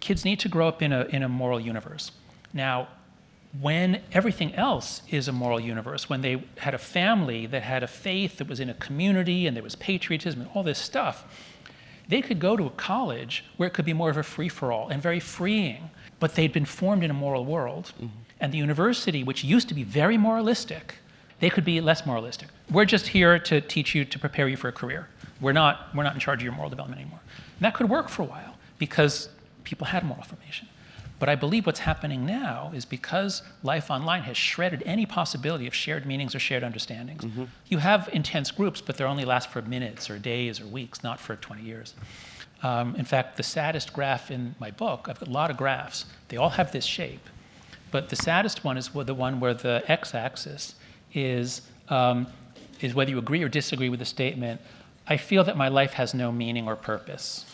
kids need to grow up in a moral universe. Now, when everything else is a moral universe, when they had a family that had a faith that was in a community and there was patriotism and all this stuff, they could go to a college where it could be more of a free-for-all and very freeing, but they'd been formed in a moral world. And the university, which used to be very moralistic, they could be less moralistic. We're just here to teach you, to prepare you for a career. We're not in charge of your moral development anymore. And that could work for a while because people had moral formation. But I believe what's happening now is because life online has shredded any possibility of shared meanings or shared understandings. You have intense groups, but they only last for minutes or days or weeks, not for 20 years. In fact, the saddest graph in my book, I've got a lot of graphs, they all have this shape. But the saddest one is the one where the x-axis is whether you agree or disagree with the statement, I feel that my life has no meaning or purpose.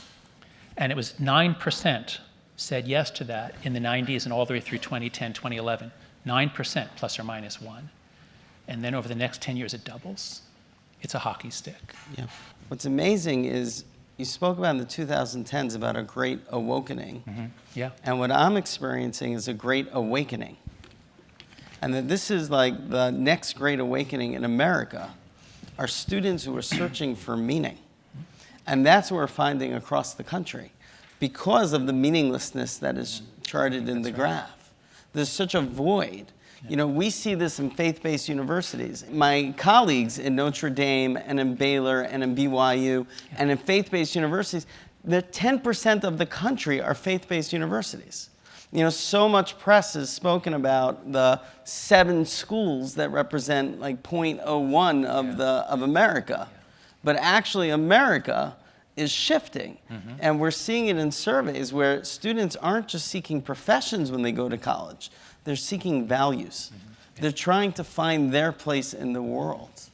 And it was 9% said yes to that in the 90s and all the way through 2010, 2011. 9% plus or minus 1. And then over the next 10 years, it doubles. It's a hockey stick. Yeah. What's amazing is you spoke about in the 2010s about a great awakening. Yeah. And what I'm experiencing is a great awakening. And that this is like the next great awakening in America are students who are searching for meaning. And that's what we're finding across the country because of the meaninglessness that is charted in the graph. There's such a void. You know, we see this in faith-based universities. My colleagues in Notre Dame and in Baylor and in BYU and in faith-based universities, the 10% of the country are faith-based universities. You know, so much press is spoken about the 7 schools that represent like 0.01 of America. But actually America is shifting. And we're seeing it in surveys where students aren't just seeking professions when they go to college. They're seeking values. They're trying to find their place in the world.